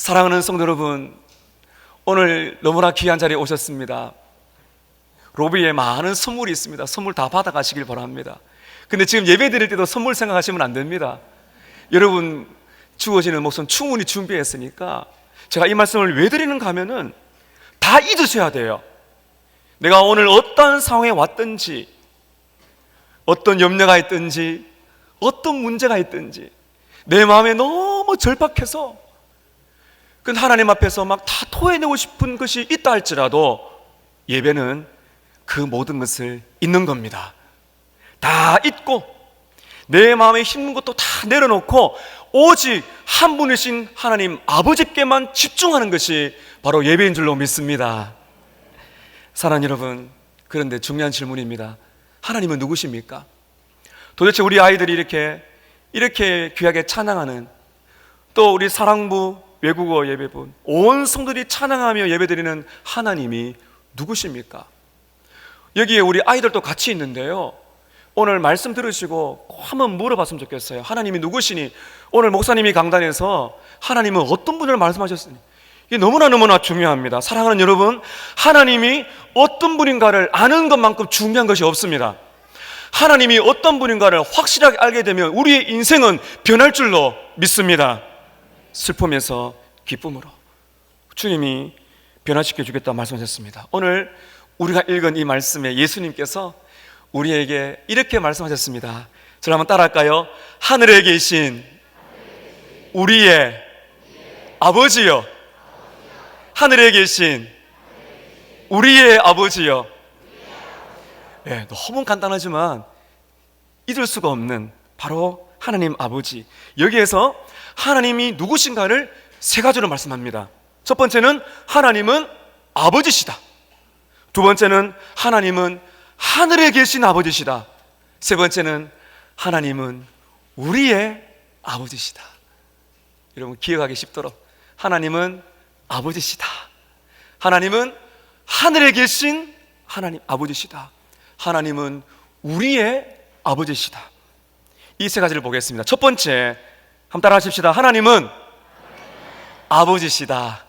사랑하는 성도 여러분, 오늘 너무나 귀한 자리에 오셨습니다. 로비에 많은 선물이 있습니다. 선물 다 받아가시길 바랍니다. 근데 지금 예배 드릴 때도 선물 생각하시면 안 됩니다. 여러분 주어지는 몫은 충분히 준비했으니까 제가 이 말씀을 왜 드리는가 하면은 다 잊으셔야 돼요. 내가 오늘 어떤 상황에 왔든지, 어떤 염려가 있든지, 어떤 문제가 있든지 내 마음에 너무 절박해서 그 하나님 앞에서 막 다 토해내고 싶은 것이 있다 할지라도 예배는 그 모든 것을 잊는 겁니다. 다 잊고 내 마음에 힘든 것도 다 내려놓고 오직 한 분이신 하나님 아버지께만 집중하는 것이 바로 예배인 줄로 믿습니다. 사랑하는 여러분, 그런데 중요한 질문입니다. 하나님은 누구십니까? 도대체 우리 아이들이 이렇게 귀하게 찬양하는, 또 우리 사랑부 외국어 예배분 온 성도들이 찬양하며 예배드리는 하나님이 누구십니까? 여기에 우리 아이들도 같이 있는데요, 오늘 말씀 들으시고 한번 물어봤으면 좋겠어요. 하나님이 누구시니? 오늘 목사님이 강단에서 하나님은 어떤 분을 말씀하셨으니, 이게 너무나 중요합니다. 사랑하는 여러분, 하나님이 어떤 분인가를 아는 것만큼 중요한 것이 없습니다. 하나님이 어떤 분인가를 확실하게 알게 되면 우리의 인생은 변할 줄로 믿습니다. 슬픔에서 기쁨으로 주님이 변화시켜 주겠다고 말씀하셨습니다. 오늘 우리가 읽은 이 말씀에 예수님께서 우리에게 이렇게 말씀하셨습니다. 저를 한번 따라할까요? 하늘에 계신 우리의 아버지여, 하늘에 계신 우리의 아버지여. 네, 너무 간단하지만 잊을 수가 없는 바로 하나님 아버지. 여기에서 하나님이 누구신가를 세 가지로 말씀합니다. 첫 번째는 하나님은 아버지시다. 두 번째는 하나님은 하늘에 계신 아버지시다. 세 번째는 하나님은 우리의 아버지시다. 여러분 기억하기 쉽도록 하나님은 아버지시다, 하나님은 하늘에 계신 하나님 아버지시다, 하나님은 우리의 아버지시다. 이 세 가지를 보겠습니다. 첫 번째, 한번 따라 하십시다. 하나님은 아버지시다.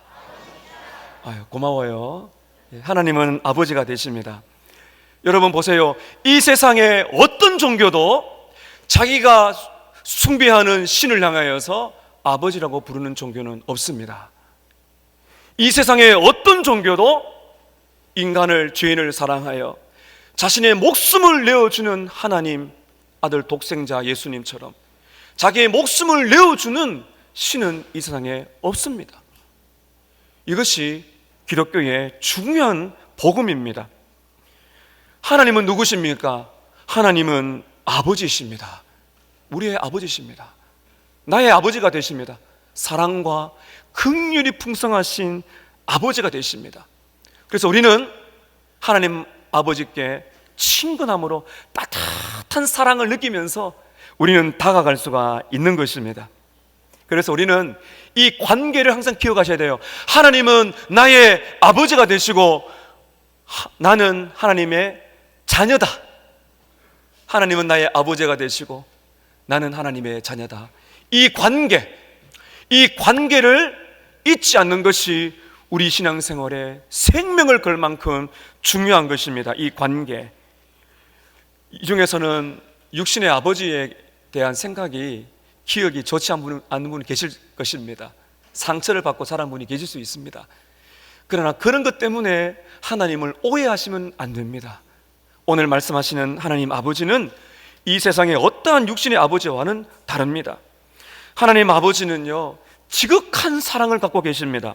아유, 고마워요. 하나님은 아버지가 되십니다. 여러분 보세요. 이 세상에 어떤 종교도 자기가 숭배하는 신을 향하여서 아버지라고 부르는 종교는 없습니다. 이 세상에 어떤 종교도 인간을, 죄인을 사랑하여 자신의 목숨을 내어주는 하나님 아들 독생자 예수님처럼 자기의 목숨을 내어주는 신은 이 세상에 없습니다. 이것이 기독교의 중요한 복음입니다. 하나님은 누구십니까? 하나님은 아버지십니다. 우리의 아버지십니다. 나의 아버지가 되십니다. 사랑과 긍휼이 풍성하신 아버지가 되십니다. 그래서 우리는 하나님 아버지께 친근함으로 따뜻한 사랑을 느끼면서 우리는 다가갈 수가 있는 것입니다. 그래서 우리는 이 관계를 항상 기억하셔야 돼요. 하나님은 나의 아버지가 되시고 나는 하나님의 자녀다. 하나님은 나의 아버지가 되시고 나는 하나님의 자녀다. 이 관계를 잊지 않는 것이 우리 신앙생활에 생명을 걸 만큼 중요한 것입니다. 이 관계. 이 중에서는 육신의 아버지에 대한 생각이, 기억이 좋지 않은 분이 계실 것입니다. 상처를 받고 자란 분이 계실 수 있습니다. 그러나 그런 것 때문에 하나님을 오해하시면 안 됩니다. 오늘 말씀하시는 하나님 아버지는 이 세상의 어떠한 육신의 아버지와는 다릅니다. 하나님 아버지는요, 지극한 사랑을 갖고 계십니다.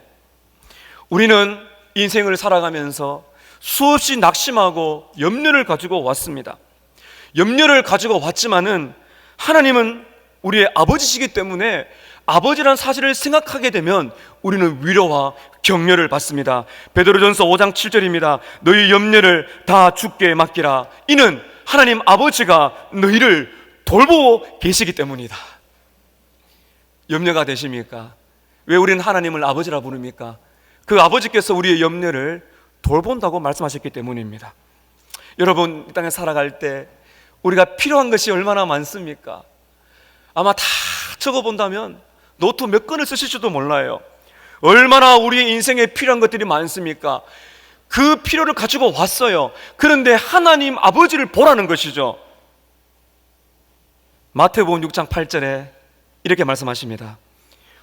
우리는 인생을 살아가면서 수없이 낙심하고 염려를 가지고 왔습니다. 염려를 가지고 왔지만은 하나님은 우리의 아버지시기 때문에 아버지란 사실을 생각하게 되면 우리는 위로와 격려를 받습니다. 베드로전서 5장 7절입니다. 너희 염려를 다 주께 맡기라. 이는 하나님 아버지가 너희를 돌보고 계시기 때문이다. 염려가 되십니까? 왜 우리는 하나님을 아버지라 부릅니까? 그 아버지께서 우리의 염려를 돌본다고 말씀하셨기 때문입니다. 여러분, 이 땅에 살아갈 때 우리가 필요한 것이 얼마나 많습니까? 아마 다 적어본다면 노트 몇 권을 쓰실지도 몰라요. 얼마나 우리의 인생에 필요한 것들이 많습니까? 그 필요를 가지고 왔어요. 그런데 하나님 아버지를 보라는 것이죠. 마태복음 6장 8절에 이렇게 말씀하십니다.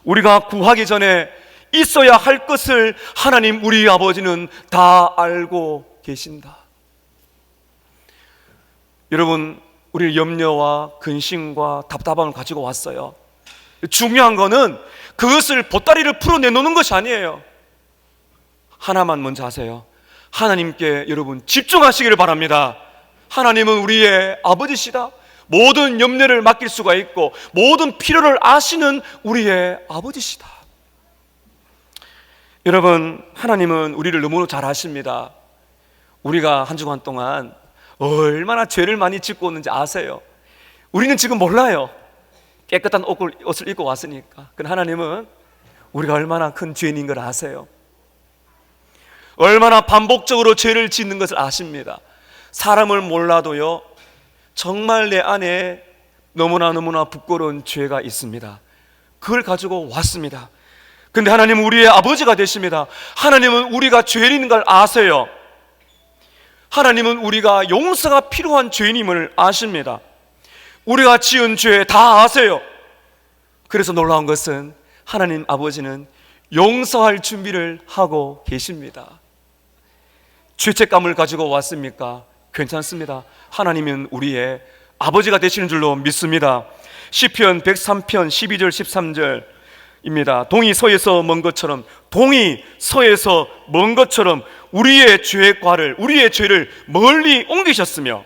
우리가 구하기 전에 있어야 할 것을 하나님 우리 아버지는 다 알고 계신다. 여러분, 우리 염려와 근심과 답답함을 가지고 왔어요. 중요한 거는 그것을 보따리를 풀어내놓는 것이 아니에요. 하나만 먼저 하세요. 하나님께 여러분 집중하시기를 바랍니다. 하나님은 우리의 아버지시다. 모든 염려를 맡길 수가 있고 모든 필요를 아시는 우리의 아버지시다. 여러분, 하나님은 우리를 너무 잘 아십니다. 우리가 한 주간 동안 얼마나 죄를 많이 짓고 오는지 아세요? 우리는 지금 몰라요. 깨끗한 옷을 입고 왔으니까. 근데 하나님은 우리가 얼마나 큰 죄인인 걸 아세요. 얼마나 반복적으로 죄를 짓는 것을 아십니다. 사람을 몰라도요, 정말 내 안에 너무나 부끄러운 죄가 있습니다. 그걸 가지고 왔습니다. 근데 하나님은 우리의 아버지가 되십니다. 하나님은 우리가 죄인인 걸 아세요. 하나님은 우리가 용서가 필요한 죄인임을 아십니다. 우리가 지은 죄 다 아세요. 그래서 놀라운 것은 하나님 아버지는 용서할 준비를 하고 계십니다. 죄책감을 가지고 왔습니까? 괜찮습니다. 하나님은 우리의 아버지가 되시는 줄로 믿습니다. 시편 103편 12절 13절입니다. 동이 서에서 먼 것처럼, 동이 서에서 먼 것처럼 우리의 죄를 멀리 옮기셨으며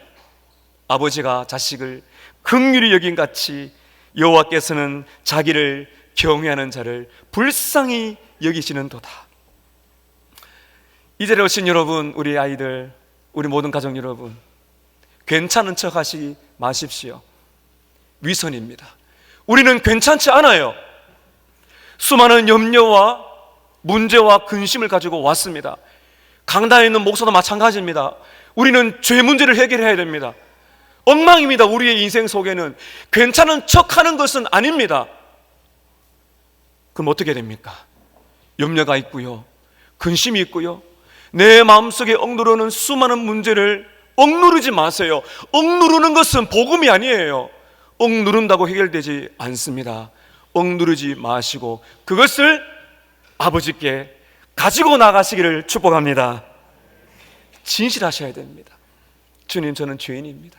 아버지가 자식을 긍휼히 여긴 같이 여호와께서는 자기를 경외하는 자를 불쌍히 여기시는도다. 이 자리에 오신 여러분, 우리 아이들, 우리 모든 가족 여러분, 괜찮은 척 하시지 마십시오. 위선입니다. 우리는 괜찮지 않아요. 수많은 염려와 문제와 근심을 가지고 왔습니다. 강단에 있는 목사도 마찬가지입니다. 우리는 죄 문제를 해결해야 됩니다. 엉망입니다. 우리의 인생 속에는 괜찮은 척하는 것은 아닙니다. 그럼 어떻게 됩니까? 염려가 있고요, 근심이 있고요, 내 마음속에 억누르는 수많은 문제를 억누르지 마세요. 억누르는 것은 복음이 아니에요. 억누른다고 해결되지 않습니다. 억누르지 마시고 그것을 아버지께 가지고 나가시기를 축복합니다. 진실하셔야 됩니다. 주님, 저는 죄인입니다.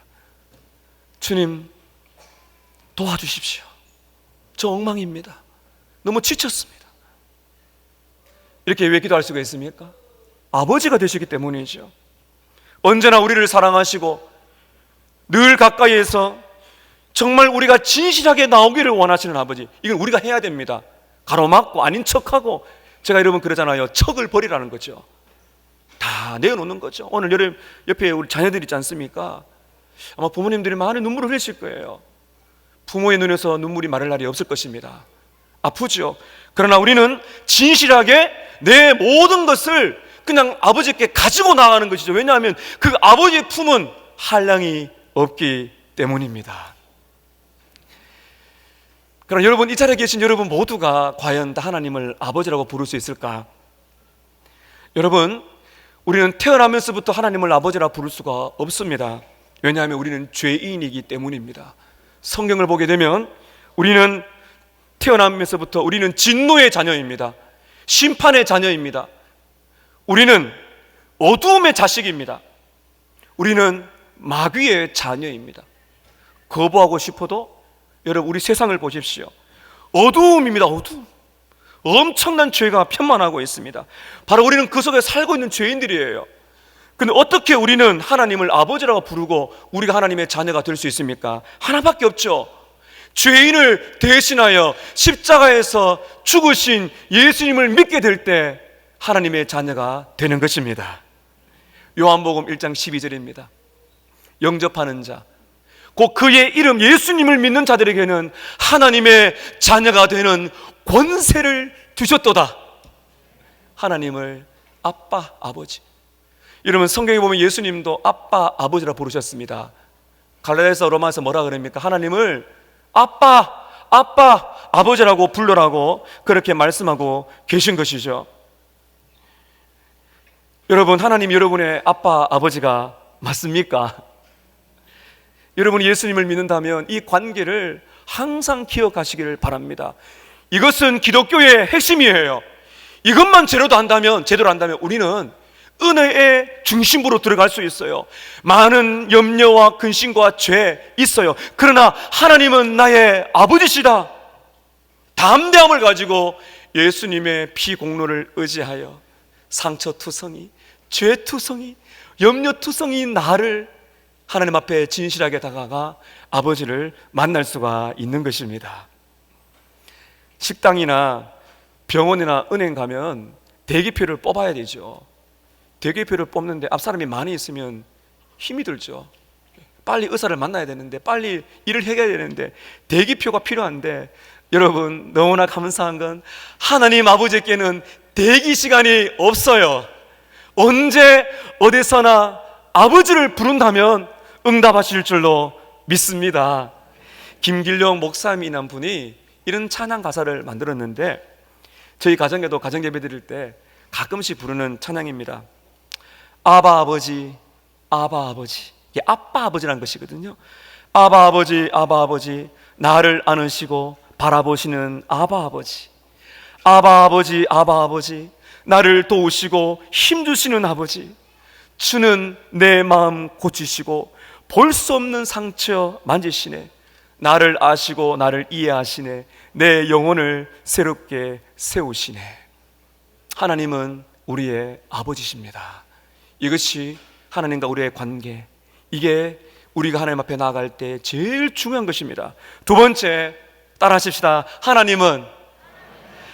주님, 도와주십시오. 저 엉망입니다. 너무 지쳤습니다. 이렇게 왜 기도할 수가 있습니까? 아버지가 되시기 때문이죠. 언제나 우리를 사랑하시고 늘 가까이에서 정말 우리가 진실하게 나오기를 원하시는 아버지, 이건 우리가 해야 됩니다. 가로막고 아닌 척하고, 제가 여러분 그러잖아요. 척을 버리라는 거죠. 다 내어놓는 거죠. 오늘 여름 옆에 우리 자녀들 있지 않습니까? 아마 부모님들이 많은 눈물을 흘리실 거예요. 부모의 눈에서 눈물이 마를 날이 없을 것입니다. 아프죠. 그러나 우리는 진실하게 내 모든 것을 그냥 아버지께 가지고 나가는 것이죠. 왜냐하면 그 아버지의 품은 한량이 없기 때문입니다. 그럼 여러분, 이 자리에 계신 여러분 모두가 과연 다 하나님을 아버지라고 부를 수 있을까? 여러분, 우리는 태어나면서부터 하나님을 아버지라 부를 수가 없습니다. 왜냐하면 우리는 죄인이기 때문입니다. 성경을 보게 되면 우리는 태어나면서부터 우리는 진노의 자녀입니다. 심판의 자녀입니다. 우리는 어두움의 자식입니다. 우리는 마귀의 자녀입니다. 거부하고 싶어도 여러분, 우리 세상을 보십시오. 어두움입니다. 어두움. 엄청난 죄가 편만하고 있습니다. 바로 우리는 그 속에 살고 있는 죄인들이에요. 근데 어떻게 우리는 하나님을 아버지라고 부르고 우리가 하나님의 자녀가 될 수 있습니까? 하나밖에 없죠. 죄인을 대신하여 십자가에서 죽으신 예수님을 믿게 될 때 하나님의 자녀가 되는 것입니다. 요한복음 1장 12절입니다. 영접하는 자, 곧 그의 이름 예수님을 믿는 자들에게는 하나님의 자녀가 되는 권세를 주셨도다. 하나님을 아빠, 아버지. 여러분, 성경에 보면 예수님도 아빠, 아버지라 부르셨습니다. 갈라디아서, 로마서 뭐라 그럽니까? 하나님을 아빠, 아빠, 아버지라고 불러라고 그렇게 말씀하고 계신 것이죠. 여러분, 하나님 여러분의 아빠, 아버지가 맞습니까? 여러분이 예수님을 믿는다면 이 관계를 항상 기억하시기를 바랍니다. 이것은 기독교의 핵심이에요. 이것만 제대로 한다면 우리는 은혜의 중심부로 들어갈 수 있어요. 많은 염려와 근심과 죄 있어요. 그러나 하나님은 나의 아버지시다. 담대함을 가지고 예수님의 피 공로를 의지하여 상처투성이, 죄투성이, 염려투성이 나를 하나님 앞에 진실하게 다가가 아버지를 만날 수가 있는 것입니다. 식당이나 병원이나 은행 가면 대기표를 뽑아야 되죠. 대기표를 뽑는데 앞사람이 많이 있으면 힘이 들죠. 빨리 의사를 만나야 되는데, 빨리 일을 해야 되는데 대기표가 필요한데, 여러분 너무나 감사한 건 하나님 아버지께는 대기 시간이 없어요. 언제 어디서나 아버지를 부른다면 응답하실 줄로 믿습니다. 김길령 목사님이란 분이 이런 찬양 가사를 만들었는데, 저희 가정에도 가정예배 드릴 때 가끔씩 부르는 찬양입니다. 아바 아버지, 아바 아버지. 이게 아빠 아버지라는 것이거든요. 아바 아버지, 아바 아버지, 나를 안으시고 바라보시는 아바 아버지. 아바 아버지, 아바 아버지, 나를 도우시고 힘주시는 아버지. 주는 내 마음 고치시고 볼 수 없는 상처 만지시네. 나를 아시고 나를 이해하시네. 내 영혼을 새롭게 세우시네. 하나님은 우리의 아버지십니다. 이것이 하나님과 우리의 관계, 이게 우리가 하나님 앞에 나아갈 때 제일 중요한 것입니다. 두 번째, 따라하십시다. 하나님은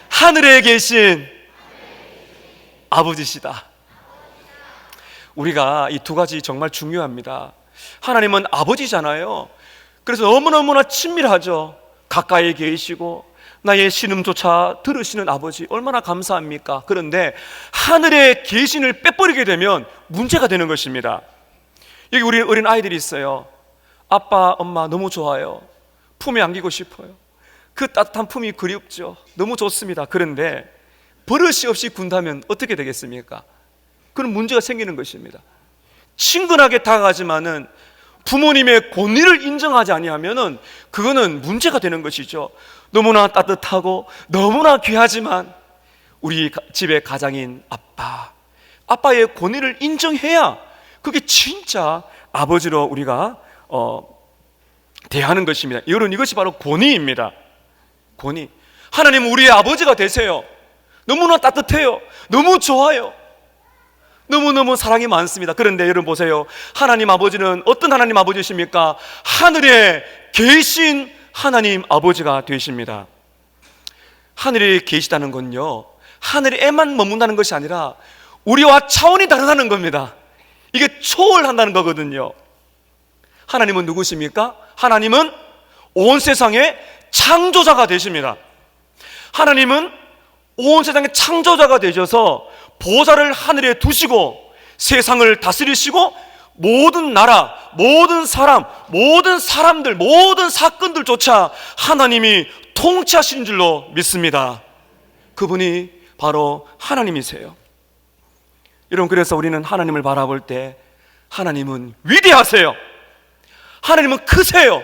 하늘에 계신 아버지시다. 우리가 이 두 가지 정말 중요합니다. 하나님은 아버지잖아요. 그래서 너무너무나 친밀하죠. 가까이 계시고 나의 신음조차 들으시는 아버지, 얼마나 감사합니까? 그런데 하늘의 계신을 빼버리게 되면 문제가 되는 것입니다. 여기 우리 어린 아이들이 있어요. 아빠, 엄마 너무 좋아요. 품에 안기고 싶어요. 그 따뜻한 품이 그립죠. 너무 좋습니다. 그런데 버릇이 없이 군다면 어떻게 되겠습니까? 그런 문제가 생기는 것입니다. 친근하게 다가가지만은 부모님의 권위를 인정하지 아니하면은 그거는 문제가 되는 것이죠. 너무나 따뜻하고 너무나 귀하지만 우리 집의 가장인 아빠의 권위를 인정해야 그게 진짜 아버지로 우리가 대하는 것입니다. 여러분, 이것이 바로 권위입니다. 권위. 하나님은 우리의 아버지가 되세요. 너무나 따뜻해요. 너무 좋아요. 너무너무 사랑이 많습니다. 그런데 여러분 보세요. 하나님 아버지는 어떤 하나님 아버지십니까? 하늘에 계신 하나님 아버지가 되십니다. 하늘에 계시다는 건요, 하늘에만 머문다는 것이 아니라 우리와 차원이 다르다는 겁니다. 이게 초월한다는 거거든요. 하나님은 누구십니까? 하나님은 온 세상의 창조자가 되십니다. 하나님은 온 세상의 창조자가 되셔서 보좌를 하늘에 두시고 세상을 다스리시고 모든 나라, 모든 사람, 모든 사람들, 모든 사건들조차 하나님이 통치하신 줄로 믿습니다. 그분이 바로 하나님이세요. 여러분, 그래서 우리는 하나님을 바라볼 때 하나님은 위대하세요. 하나님은 크세요.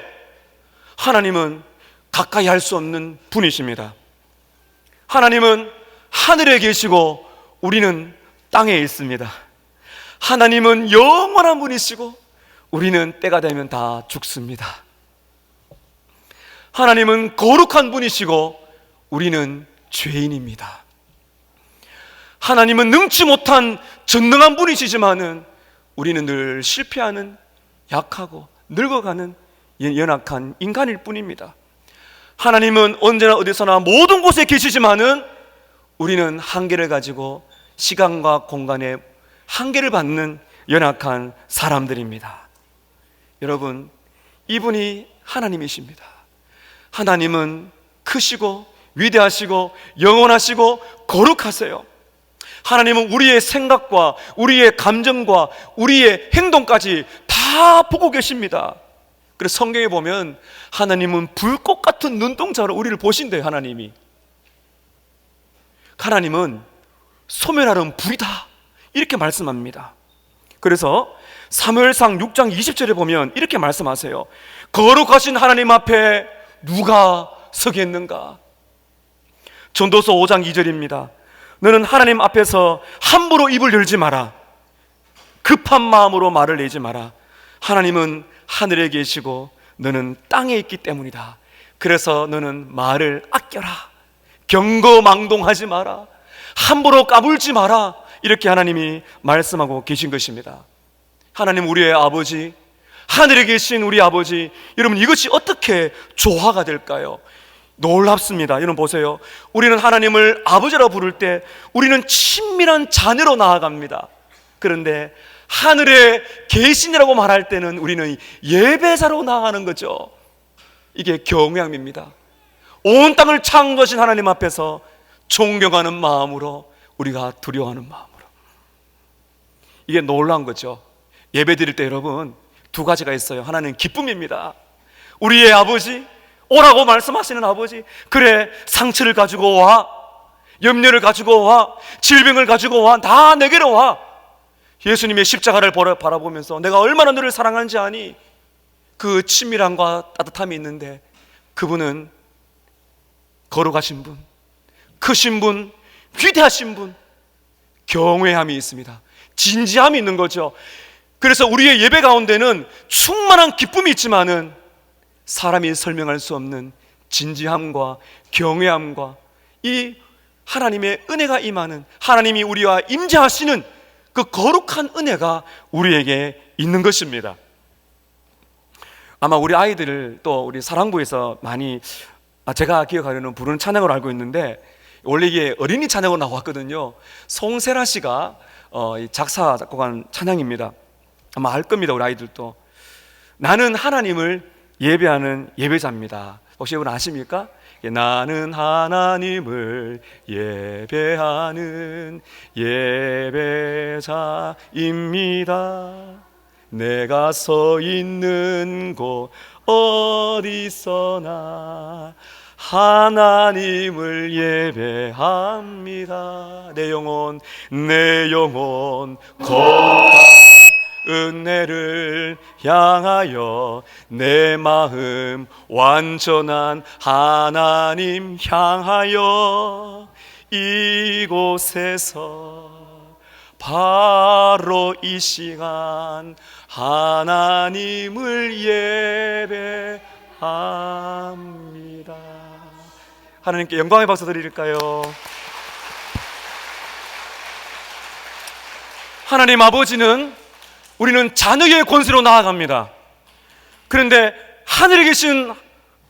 하나님은 가까이 할 수 없는 분이십니다. 하나님은 하늘에 계시고 우리는 땅에 있습니다. 하나님은 영원한 분이시고 우리는 때가 되면 다 죽습니다. 하나님은 거룩한 분이시고 우리는 죄인입니다. 하나님은 능치 못한 전능한 분이시지만은 우리는 늘 실패하는, 약하고 늙어가는 연약한 인간일 뿐입니다. 하나님은 언제나 어디서나 모든 곳에 계시지만은 우리는 한계를 가지고 시간과 공간에 한계를 받는 연약한 사람들입니다. 여러분, 이분이 하나님이십니다. 하나님은 크시고 위대하시고 영원하시고 거룩하세요. 하나님은 우리의 생각과 우리의 감정과 우리의 행동까지 다 보고 계십니다. 그래서 성경에 보면 하나님은 불꽃 같은 눈동자로 우리를 보신대요. 하나님은 소멸하는 불이다 이렇게 말씀합니다. 그래서 사무엘상 6장 20절에 보면 이렇게 말씀하세요. 거룩하신 하나님 앞에 누가 서겠는가? 전도서 5장 2절입니다. 너는 하나님 앞에서 함부로 입을 열지 마라. 급한 마음으로 말을 내지 마라. 하나님은 하늘에 계시고 너는 땅에 있기 때문이다. 그래서 너는 말을 아껴라. 경거망동하지 마라. 함부로 까불지 마라. 이렇게 하나님이 말씀하고 계신 것입니다. 하나님 우리의 아버지, 하늘에 계신 우리 아버지, 여러분 이것이 어떻게 조화가 될까요? 놀랍습니다. 여러분 보세요. 우리는 하나님을 아버지라고 부를 때 우리는 친밀한 자녀로 나아갑니다. 그런데 하늘에 계신이라고 말할 때는 우리는 예배자로 나아가는 거죠. 이게 경외함입니다. 온 땅을 창조하신 하나님 앞에서 존경하는 마음으로, 우리가 두려워하는 마음으로. 이게 놀라운 거죠. 예배 드릴 때 여러분 두 가지가 있어요. 하나는 기쁨입니다. 우리의 아버지, 오라고 말씀하시는 아버지, 그래 상처를 가지고 와, 염려를 가지고 와, 질병을 가지고 와, 다 내게로 와. 예수님의 십자가를 바라보면서 내가 얼마나 너를 사랑하는지 아니? 그 친밀함과 따뜻함이 있는데 그분은 거룩하신 분, 크신 분, 위대하신 분, 경외함이 있습니다. 진지함이 있는 거죠. 그래서 우리의 예배 가운데는 충만한 기쁨이 있지만은 사람이 설명할 수 없는 진지함과 경외함과 이 하나님의 은혜가 임하는, 하나님이 우리와 임재하시는 그 거룩한 은혜가 우리에게 있는 것입니다. 아마 우리 아이들을 또 우리 사랑부에서 많이 제가 기억하려는 부르는 찬양으로 알고 있는데, 원래 이게 어린이 찬양으로 나왔거든요. 송세라 씨가 작사 작곡한 찬양입니다. 아마 알 겁니다. 우리 아이들도. 나는 하나님을 예배하는 예배자입니다. 혹시 여러분 아십니까? 나는 하나님을 예배하는 예배자입니다. 내가 서 있는 곳 어디서나 하나님을 예배합니다. 내 영혼 거룩한 은혜를 향하여 내 마음 완전한 하나님 향하여 이곳에서 바로 이 시간 하나님을 예배합니다. 하나님께 영광의 박수 드릴까요? 하나님 아버지는, 우리는 자녀의 권세로 나아갑니다. 그런데 하늘에 계신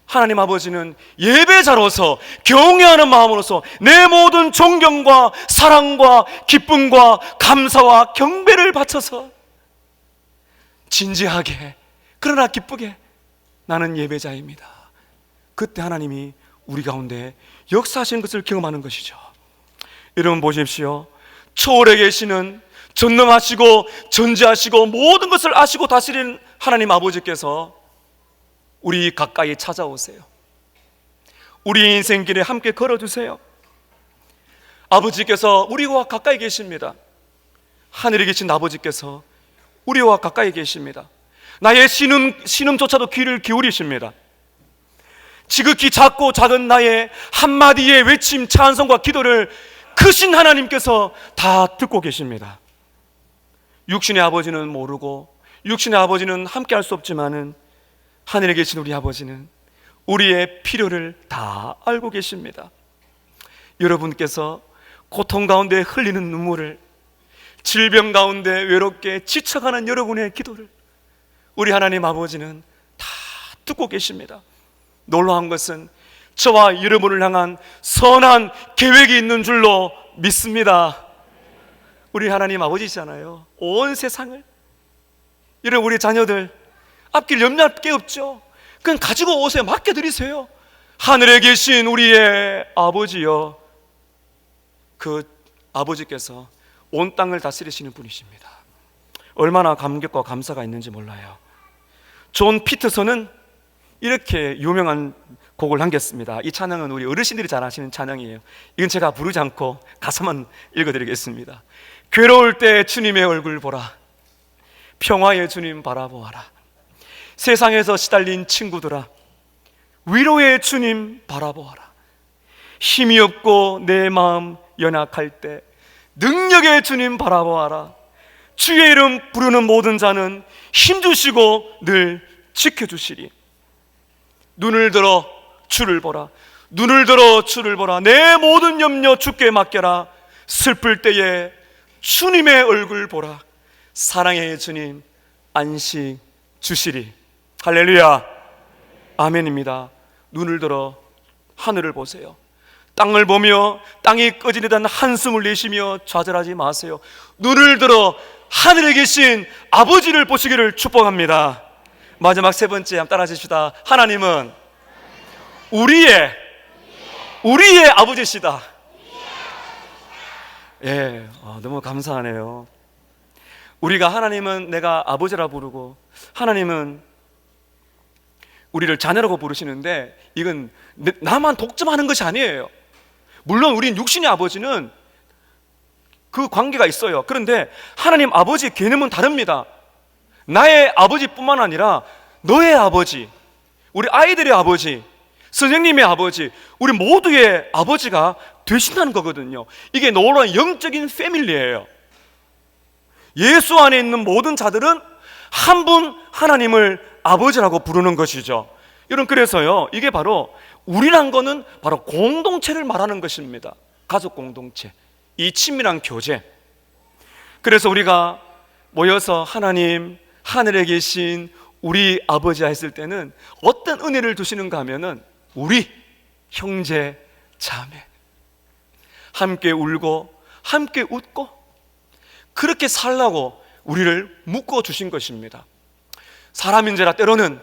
하나님 아버지는 예배자로서, 경외하는 마음으로서 내 모든 존경과 사랑과 기쁨과 감사와 경배를 바쳐서 진지하게 그러나 기쁘게 나는 예배자입니다. 그때 하나님이 우리 가운데 역사하시는 것을 경험하는 것이죠. 여러분 보십시오. 초월에 계시는, 전능하시고 전지하시고 모든 것을 아시고 다스리는 하나님 아버지께서 우리 가까이 찾아오세요. 우리 인생길에 함께 걸어주세요. 아버지께서 우리와 가까이 계십니다. 하늘에 계신 아버지께서 우리와 가까이 계십니다. 나의 신음조차도 귀를 기울이십니다. 지극히 작고 작은 나의 한마디의 외침, 찬송과 기도를 크신 하나님께서 다 듣고 계십니다. 육신의 아버지는 모르고, 육신의 아버지는 함께 할 수 없지만은 하늘에 계신 우리 아버지는 우리의 필요를 다 알고 계십니다. 여러분께서 고통 가운데 흘리는 눈물을, 질병 가운데 외롭게 지쳐가는 여러분의 기도를 우리 하나님 아버지는 다 듣고 계십니다. 놀라운 것은 저와 여러분을 향한 선한 계획이 있는 줄로 믿습니다. 우리 하나님 아버지잖아요. 온 세상을, 여러분 우리 자녀들 앞길 염려할 게 없죠. 그냥 가지고 오세요. 맡겨드리세요. 하늘에 계신 우리의 아버지여, 그 아버지께서 온 땅을 다스리시는 분이십니다. 얼마나 감격과 감사가 있는지 몰라요. 존 피터슨은 이렇게 유명한 곡을 남겼습니다. 이 찬양은 우리 어르신들이 잘 아시는 찬양이에요. 이건 제가 부르지 않고 가사만 읽어드리겠습니다. 괴로울 때 주님의 얼굴 보라, 평화의 주님 바라보아라. 세상에서 시달린 친구들아, 위로의 주님 바라보아라. 힘이 없고 내 마음 연약할 때 능력의 주님 바라보아라. 주의 이름 부르는 모든 자는 힘주시고 늘 지켜주시리. 눈을 들어 주를 보라, 눈을 들어 주를 보라. 내 모든 염려 주께 맡겨라. 슬플 때에 주님의 얼굴 보라. 사랑의 주님 안식 주시리. 할렐루야, 아멘입니다. 눈을 들어 하늘을 보세요. 땅을 보며 땅이 꺼지려던 한숨을 내쉬며 좌절하지 마세요. 눈을 들어 하늘에 계신 아버지를 보시기를 축복합니다. 마지막 세 번째 한번 따라 하십시다. 하나님은 우리의 아버지시다. 예, 너무 감사하네요. 우리가 하나님은 내가 아버지라 부르고 하나님은 우리를 자녀라고 부르시는데 이건 나만 독점하는 것이 아니에요. 물론 우린 육신의 아버지는 그 관계가 있어요. 그런데 하나님 아버지의 개념은 다릅니다. 나의 아버지뿐만 아니라 너의 아버지, 우리 아이들의 아버지, 선생님의 아버지, 우리 모두의 아버지가 되신다는 거거든요. 이게 놀라운 영적인 패밀리예요. 예수 안에 있는 모든 자들은 한 분 하나님을 아버지라고 부르는 것이죠. 여러분, 그래서요, 이게 바로 우리란 거는 바로 공동체를 말하는 것입니다. 가족 공동체, 이 친밀한 교제. 그래서 우리가 모여서 하나님, 하늘에 계신 우리 아버지야 했을 때는 어떤 은혜를 주시는가 하면은 우리 형제 자매 함께 울고 함께 웃고 그렇게 살라고 우리를 묶어 주신 것입니다. 사람인지라 때로는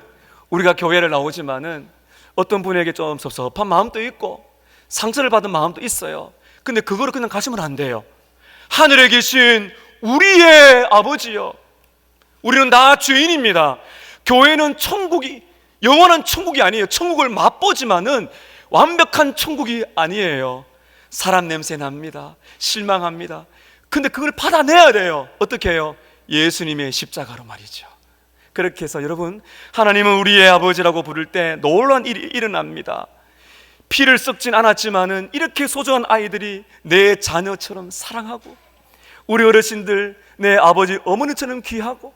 우리가 교회를 나오지만은 어떤 분에게 좀 섭섭한 마음도 있고 상처를 받은 마음도 있어요. 근데 그거를 그냥 가시면 안 돼요. 하늘에 계신 우리의 아버지요, 우리는 다 죄인입니다. 교회는 천국이, 영원한 천국이 아니에요. 천국을 맛보지만은 완벽한 천국이 아니에요. 사람 냄새 납니다. 실망합니다. 근데 그걸 받아내야 돼요. 어떻게 해요? 예수님의 십자가로 말이죠. 그렇게 해서 여러분, 하나님은 우리의 아버지라고 부를 때 놀라운 일이 일어납니다. 피를 썩진 않았지만은 이렇게 소중한 아이들이 내 자녀처럼 사랑하고, 우리 어르신들 내 아버지 어머니처럼 귀하고,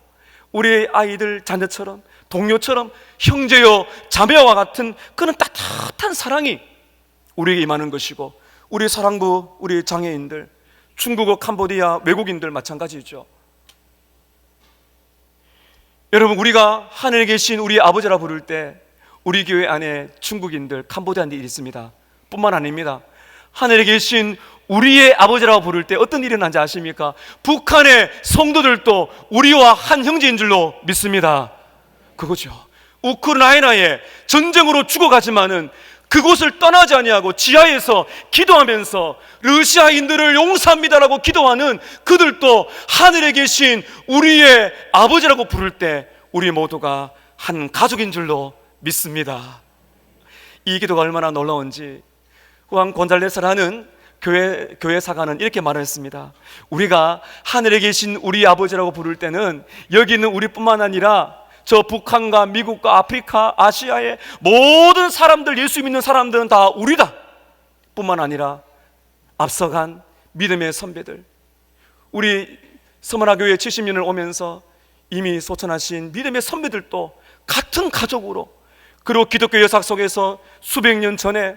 우리 아이들 자녀처럼 동료처럼 형제요 자매와 같은 그런 따뜻한 사랑이 우리에게 임하는 것이고, 우리 사랑부, 우리 장애인들, 중국어, 캄보디아 외국인들 마찬가지죠. 여러분, 우리가 하늘에 계신 우리 아버지라 부를 때 우리 교회 안에 중국인들, 캄보디아인들이 있습니다. 뿐만 아닙니다. 하늘에 계신 우리의 아버지라고 부를 때 어떤 일이 일어난지 아십니까? 북한의 성도들도 우리와 한 형제인 줄로 믿습니다. 그거죠. 우크라이나에 전쟁으로 죽어가지만은 그곳을 떠나지 아니하고 지하에서 기도하면서 러시아인들을 용서합니다라고 기도하는 그들도 하늘에 계신 우리의 아버지라고 부를 때 우리 모두가 한 가족인 줄로 믿습니다. 이 기도가 얼마나 놀라운지 후안 곤잘레스라는 교회 사가는 이렇게 말했습니다. 우리가 하늘에 계신 우리 아버지라고 부를 때는 여기 있는 우리뿐만 아니라 저 북한과 미국과 아프리카, 아시아의 모든 사람들, 예수 믿는 사람들은 다 우리다 뿐만 아니라 앞서간 믿음의 선배들, 우리 서머나교회 70년을 오면서 이미 소천하신 믿음의 선배들도 같은 가족으로, 그리고 기독교 역사 속에서 수백 년 전에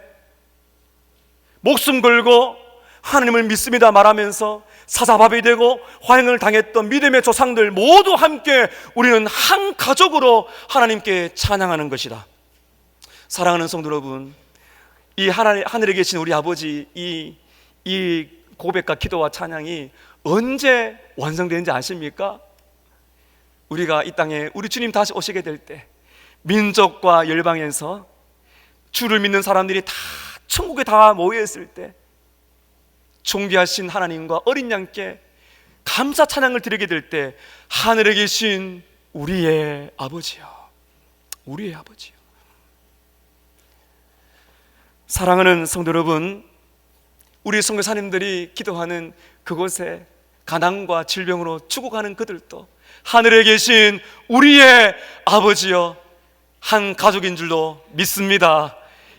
목숨 걸고 하나님을 믿습니다 말하면서 사사밥이 되고 화형을 당했던 믿음의 조상들 모두 함께 우리는 한 가족으로 하나님께 찬양하는 것이다. 사랑하는 성도 여러분, 이 하늘에 계신 우리 아버지, 이 고백과 기도와 찬양이 언제 완성되는지 아십니까? 우리가 이 땅에 우리 주님 다시 오시게 될 때, 민족과 열방에서 주를 믿는 사람들이 다 천국에 다 모여있을 때 존귀하신 하나님과 어린 양께 감사 찬양을 드리게 될 때, 하늘에 계신 우리의 아버지여, 우리의 아버지요. 사랑하는 성도 여러분, 우리 선교사님들이 기도하는 그곳에 가난과 질병으로 죽어가는 그들도 하늘에 계신 우리의 아버지여 한 가족인 줄로 믿습니다.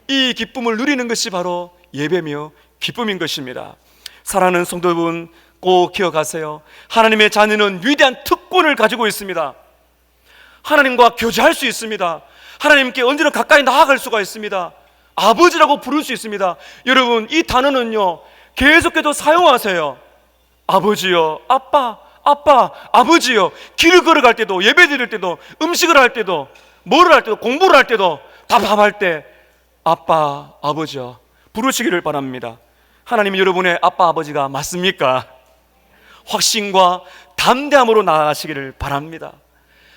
이 기쁨을 누리는 것이 바로 예배며 기쁨인 것입니다. 사랑하는 성도 여러분, 꼭 기억하세요. 하나님의 자녀는 위대한 특권을 가지고 있습니다. 하나님과 교제할 수 있습니다. 하나님께 언제나 가까이 나아갈 수가 있습니다. 아버지라고 부를 수 있습니다. 여러분, 이 단어는요 계속해서 사용하세요. 아버지요, 아빠, 아버지요. 길을 걸어갈 때도, 예배 드릴 때도, 음식을 할 때도, 뭐를 할 때도, 공부를 할 때도, 답답할 때 아빠, 아버지요 부르시기를 바랍니다. 하나님이 여러분의 아빠, 아버지가 맞습니까? 확신과 담대함으로 나아가시기를 바랍니다.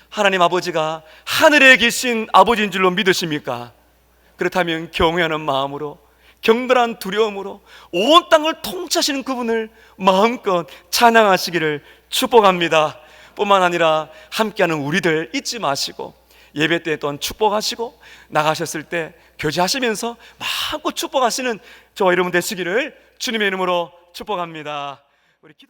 하나님 아버지가 하늘에 계신 아버지인 줄로 믿으십니까? 그렇다면 경외하는 마음으로, 경건한 두려움으로 온 땅을 통치하시는 그분을 마음껏 찬양하시기를 축복합니다. 뿐만 아니라 함께하는 우리들 잊지 마시고 예배 때 또한 축복하시고 나가셨을 때 교제하시면서 마음껏 축복하시는 저와 여러분 되시기를 주님의 이름으로 축복합니다. 우리 기도